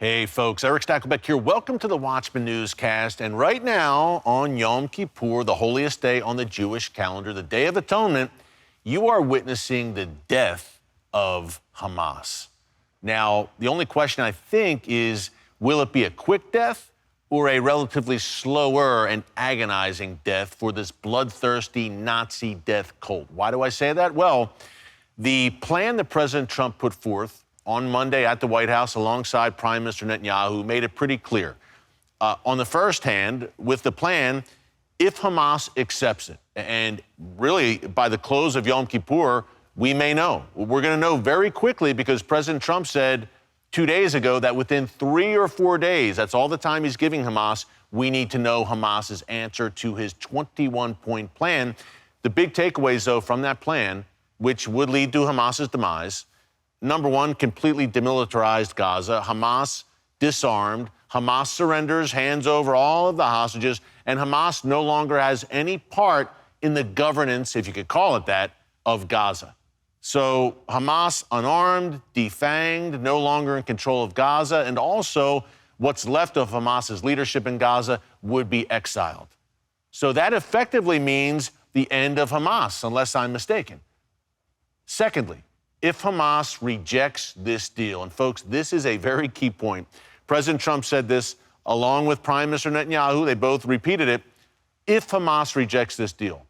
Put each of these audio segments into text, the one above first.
Hey, folks, Erick Stakelbeck here. Welcome to the Watchman Newscast. And right now, on Yom Kippur, the holiest day on the Jewish calendar, the Day of Atonement, you are witnessing the death of Hamas. Now, the only question, I think, is will it be a quick death or a relatively slower and agonizing death for this bloodthirsty Nazi death cult? Why do I say that? Well, the plan that President Trump put forth on Monday at the White House alongside Prime Minister Netanyahu made it pretty clear. On the first hand, with the plan, if Hamas accepts it, and really by the close of Yom Kippur, we may know. We're going to know very quickly because President Trump said 2 days ago that within 3 or 4 days, that's all the time he's giving Hamas, we need to know Hamas's answer to his 21-point plan. The big takeaways, though, from that plan, which would lead to Hamas's demise: number one, completely demilitarized Gaza. Hamas disarmed. Hamas surrenders, hands over all of the hostages, and Hamas no longer has any part in the governance, if you could call it that, of Gaza. So Hamas unarmed, defanged, no longer in control of Gaza, and also what's left of Hamas's leadership in Gaza would be exiled. So that effectively means the end of Hamas, unless I'm mistaken. Secondly, if Hamas rejects this deal, and folks, this is a very key point. President Trump said this along with Prime Minister Netanyahu. They both repeated it. If Hamas rejects this deal,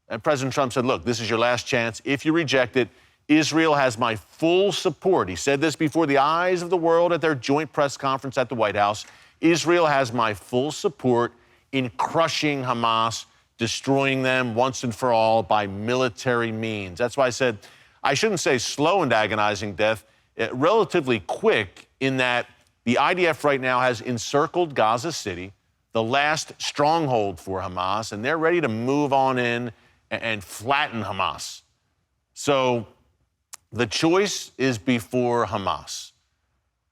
and President Trump said, look, this is your last chance. If you reject it, Israel has my full support. He said this before the eyes of the world at their joint press conference at the White House. Israel has my full support in crushing Hamas, destroying them once and for all by military means. That's why I said, I shouldn't say slow and agonizing death, relatively quick, in that the IDF right now has encircled Gaza City, the last stronghold for Hamas, and they're ready to move on in and flatten Hamas. So the choice is before Hamas.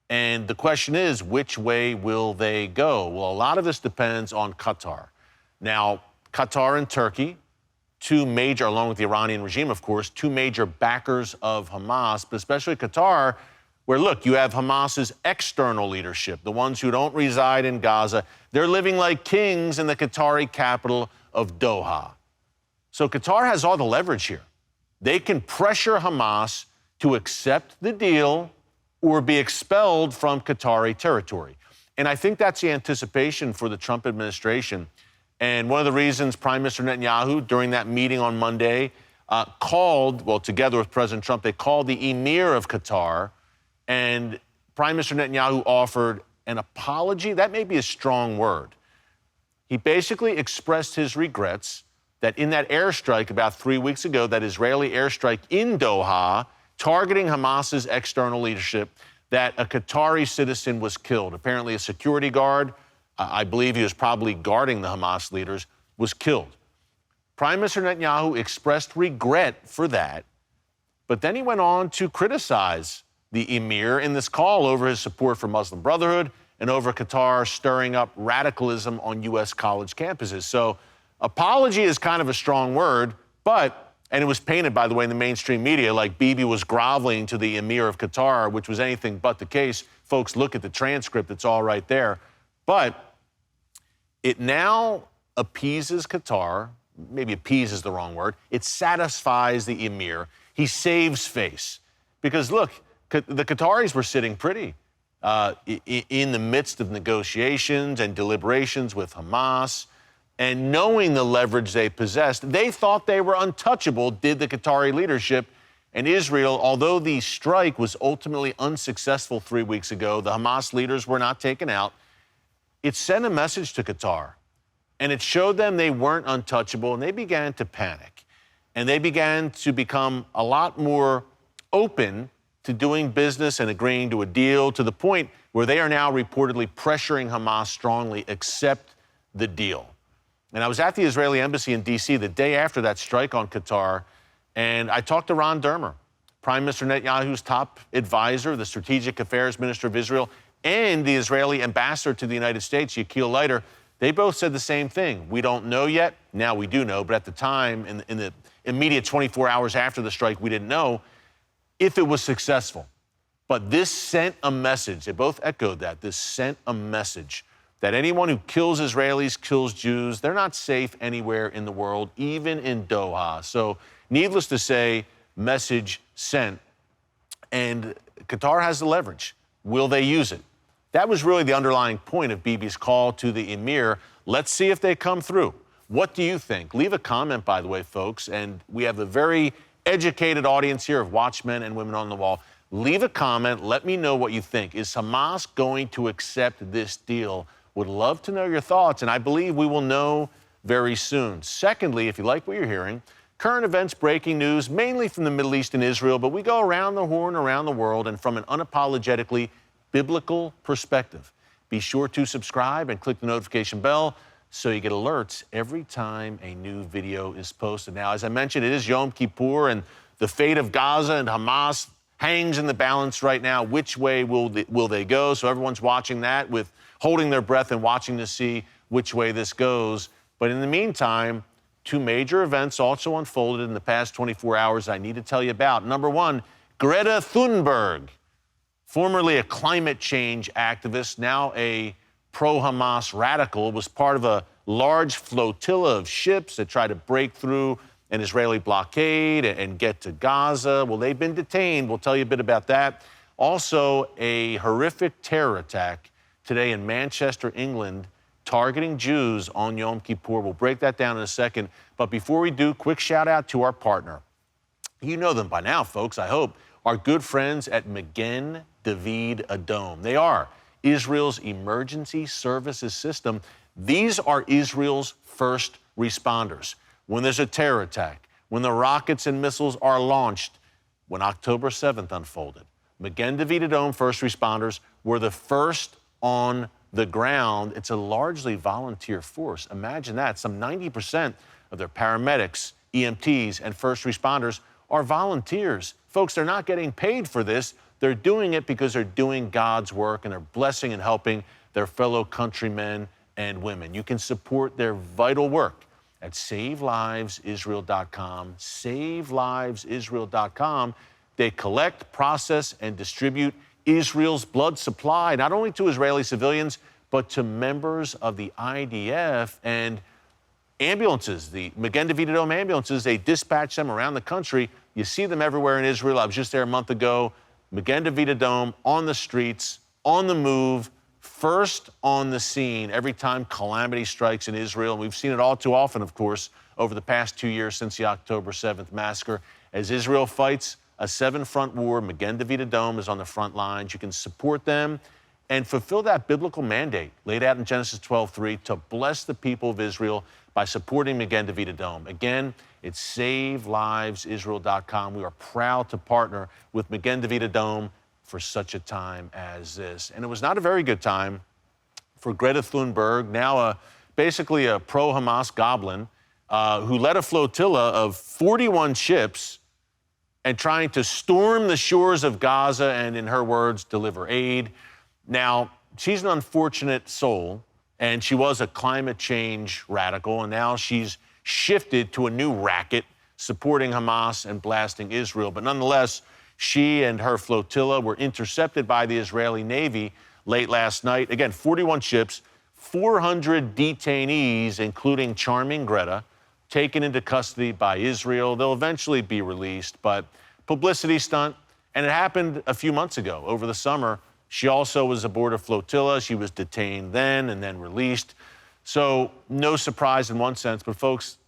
And the question is, which way will they go? Well, a lot of this depends on Qatar. Now, Qatar and Turkey, two major, along with the Iranian regime, of course, two major backers of Hamas, but especially Qatar, where, look, you have Hamas's external leadership, the ones who don't reside in Gaza. They're living like kings in the Qatari capital of Doha. So Qatar has all the leverage here. They can pressure Hamas to accept the deal or be expelled from Qatari territory. And I think that's the anticipation for the Trump administration. And one of the reasons Prime Minister Netanyahu, during that meeting on Monday, together with President Trump, they called the Emir of Qatar, and Prime Minister Netanyahu offered an apology. That may be a strong word. He basically expressed his regrets that in that airstrike about 3 weeks ago, that Israeli airstrike in Doha, targeting Hamas's external leadership, that a Qatari citizen was killed. Apparently a security guard, I believe he was probably guarding the Hamas leaders, was killed. Prime Minister Netanyahu expressed regret for that, but then he went on to criticize the emir in this call over his support for Muslim Brotherhood and over Qatar stirring up radicalism on U.S. college campuses. So apology is kind of a strong word, and it was painted, by the way, in the mainstream media like Bibi was groveling to the emir of Qatar, which was anything but the case. Folks, look at the transcript. It's all right there. But it now appeases Qatar. Maybe appease is the wrong word. It satisfies the emir. He saves face. Because, look, the Qataris were sitting pretty in the midst of negotiations and deliberations with Hamas. And knowing the leverage they possessed, they thought they were untouchable, did the Qatari leadership. And Israel, although the strike was ultimately unsuccessful 3 weeks ago, the Hamas leaders were not taken out. It sent a message to Qatar, and it showed them they weren't untouchable, and they began to panic. And they began to become a lot more open to doing business and agreeing to a deal, to the point where they are now reportedly pressuring Hamas strongly, accept the deal. And I was at the Israeli embassy in D.C. the day after that strike on Qatar, and I talked to Ron Dermer, Prime Minister Netanyahu's top advisor, the Strategic Affairs Minister of Israel, and the Israeli ambassador to the United States, Yakil Leiter. They both said the same thing. We don't know yet. Now we do know, but at the time, in the immediate 24 hours after the strike, we didn't know if it was successful. But this sent a message. They both echoed that. This sent a message that anyone who kills Israelis, kills Jews, they're not safe anywhere in the world, even in Doha. So needless to say, message sent. And Qatar has the leverage. Will they use it? That was really the underlying point of Bibi's call to the emir. Let's see if they come through. What do you think? Leave a comment, by the way, folks. And we have a very educated audience here of Watchmen and Women on the Wall. Leave a comment. Let me know what you think. Is Hamas going to accept this deal? Would love to know your thoughts, and I believe we will know very soon. Secondly, if you like what you're hearing, current events, breaking news, mainly from the Middle East and Israel, but we go around the horn, around the world, and from an unapologetically biblical perspective. Be sure to subscribe and click the notification bell so you get alerts every time a new video is posted. Now, as I mentioned, it is Yom Kippur, and the fate of Gaza and Hamas hangs in the balance right now. Which way will they go? So everyone's watching that with holding their breath and watching to see which way this goes. But in the meantime, two major events also unfolded in the past 24 hours I need to tell you about. Number one, Greta Thunberg, formerly a climate change activist, now a pro-Hamas radical, was part of a large flotilla of ships that tried to break through an Israeli blockade and get to Gaza. Well, they've been detained. We'll tell you a bit about that. Also, a horrific terror attack today in Manchester, England, targeting Jews on Yom Kippur. We'll break that down in a second. But before we do, quick shout out to our partner. You know them by now, folks, I hope. Our good friends at Magen David Adom. They are Israel's emergency services system. These are Israel's first responders. When there's a terror attack, when the rockets and missiles are launched, when October 7th unfolded, Magen David Adom first responders were the first on the ground. It's a largely volunteer force. Imagine that. Some 90% of their paramedics, EMTs, and first responders are volunteers. Folks, they're not getting paid for this. They're doing it because they're doing God's work and they're blessing and helping their fellow countrymen and women. You can support their vital work at SaveLivesIsrael.com. SaveLivesIsrael.com. They collect, process, and distribute Israel's blood supply, not only to Israeli civilians, but to members of the IDF and ambulances, the Magen David Adom ambulances. They dispatch them around the country. You see them everywhere in Israel. I was just there a month ago. Magen David Adom on the streets, on the move, first on the scene every time calamity strikes in Israel. And we've seen it all too often, of course, over the past 2 years since the October 7th massacre. As Israel fights a seven-front war, Magen David Adom is on the front lines. You can support them and fulfill that biblical mandate laid out in Genesis 12:3 to bless the people of Israel by supporting Magen David Adom. Again, it's SaveLivesIsrael.com. We are proud to partner with Magen David Adom for such a time as this. And it was not a very good time for Greta Thunberg, now basically a pro-Hamas goblin, who led a flotilla of 41 ships and trying to storm the shores of Gaza and, in her words, deliver aid. Now, she's an unfortunate soul, and she was a climate change radical, and now she's shifted to a new racket, supporting Hamas and blasting Israel. But nonetheless, she and her flotilla were intercepted by the Israeli Navy late last night. Again, 41 ships, 400 detainees, including charming Greta, taken into custody by Israel. They'll eventually be released, but publicity stunt. And it happened a few months ago, over the summer. She also was aboard a flotilla. She was detained then and then released. So no surprise in one sense, but folks,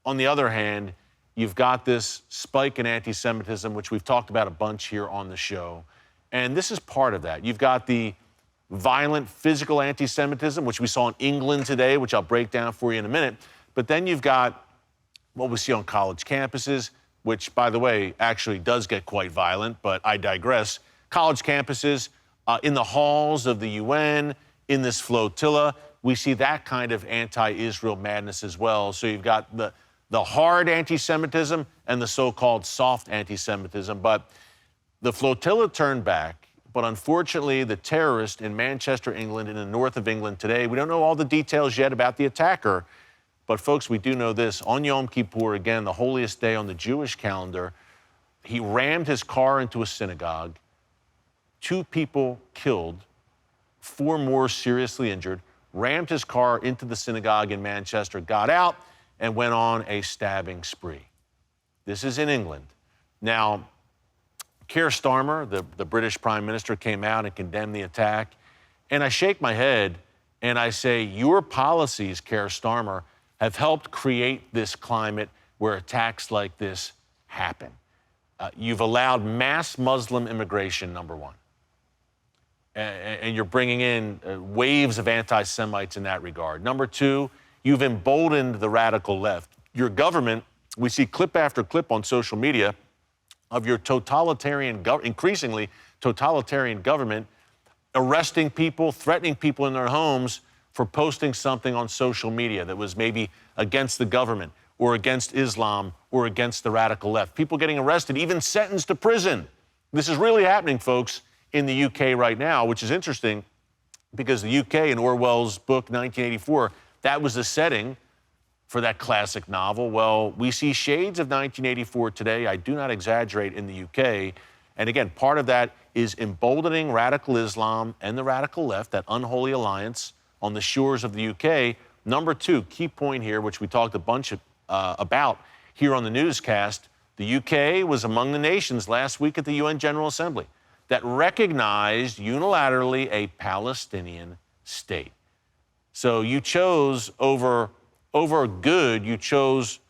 on the other hand, you've got this spike in anti-Semitism, which we've talked about a bunch here on the show. And this is part of that. You've got the violent physical anti-Semitism, which we saw in England today, which I'll break down for you in a minute. But then you've got what we see on college campuses, which, by the way, actually does get quite violent, but I digress. College campuses, in the halls of the UN, in this flotilla, we see that kind of anti-Israel madness as well. So you've got the hard anti-Semitism and the so-called soft anti-Semitism. But the flotilla turned back, but unfortunately, the terrorist in Manchester, England, in the north of England today, we don't know all the details yet about the attacker. But folks, we do know this. On Yom Kippur, again, the holiest day on the Jewish calendar, he rammed his car into a synagogue, 2 people killed, 4 more seriously injured, rammed his car into the synagogue in Manchester, got out, and went on a stabbing spree. This is in England. Now, Keir Starmer, the British Prime Minister, came out and condemned the attack. And I shake my head and I say, your policies, Keir Starmer, have helped create this climate where attacks like this happen. You've allowed mass Muslim immigration, number one. And you're bringing in waves of anti-Semites in that regard. Number two, you've emboldened the radical left. Your government, we see clip after clip on social media of your increasingly totalitarian government arresting people, threatening people in their homes for posting something on social media that was maybe against the government or against Islam or against the radical left. People getting arrested, even sentenced to prison. This is really happening, folks, in the UK right now, which is interesting because the UK in Orwell's book, 1984, that was the setting for that classic novel. Well, we see shades of 1984 today. I do not exaggerate in the UK. And again, part of that is emboldening radical Islam and the radical left, that unholy alliance on the shores of the UK. Number two, key point here, which we talked a bunch about here on the newscast, the UK was among the nations last week at the UN General Assembly that recognized unilaterally a Palestinian state. So you chose over good, you chose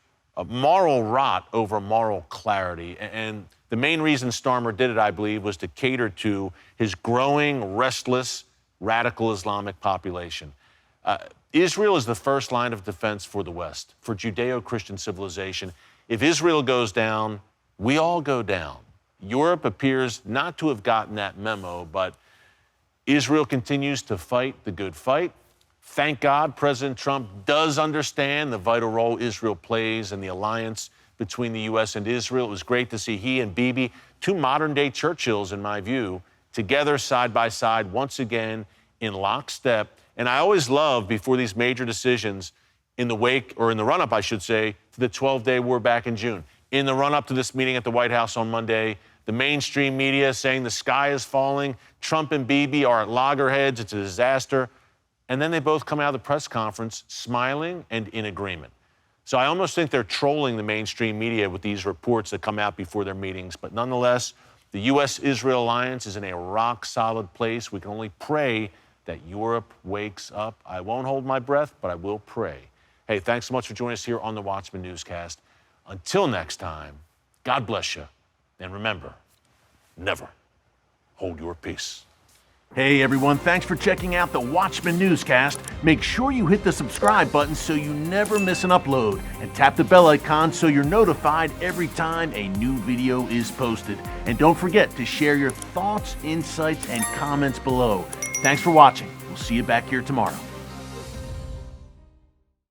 moral rot over moral clarity. And the main reason Starmer did it, I believe, was to cater to his growing, restless, radical Islamic population. Israel is the first line of defense for the West, for Judeo-Christian civilization. If Israel goes down, we all go down. Europe appears not to have gotten that memo, but Israel continues to fight the good fight. Thank God President Trump does understand the vital role Israel plays in the alliance between the U.S. and Israel. It was great to see he and Bibi, 2 modern-day Churchills, in my view, together side by side once again in lockstep. And I always love, before these major decisions, in the wake, or in the run-up, I should say, to the 12-day war back in June, in the run-up to this meeting at the White House on Monday, the mainstream media saying the sky is falling, Trump and Bibi are at loggerheads, it's a disaster. And then they both come out of the press conference smiling and in agreement. So I almost think they're trolling the mainstream media with these reports that come out before their meetings. But nonetheless, the U.S.-Israel alliance is in a rock-solid place. We can only pray that Europe wakes up. I won't hold my breath, but I will pray. Hey, thanks so much for joining us here on the Watchman Newscast. Until next time, God bless you. And remember, never hold your peace. Hey everyone, thanks for checking out the Watchman Newscast. Make sure you hit the subscribe button so you never miss an upload, and tap the bell icon so you're notified every time a new video is posted. And don't forget to share your thoughts, insights, and comments below. Thanks for watching. We'll see you back here tomorrow.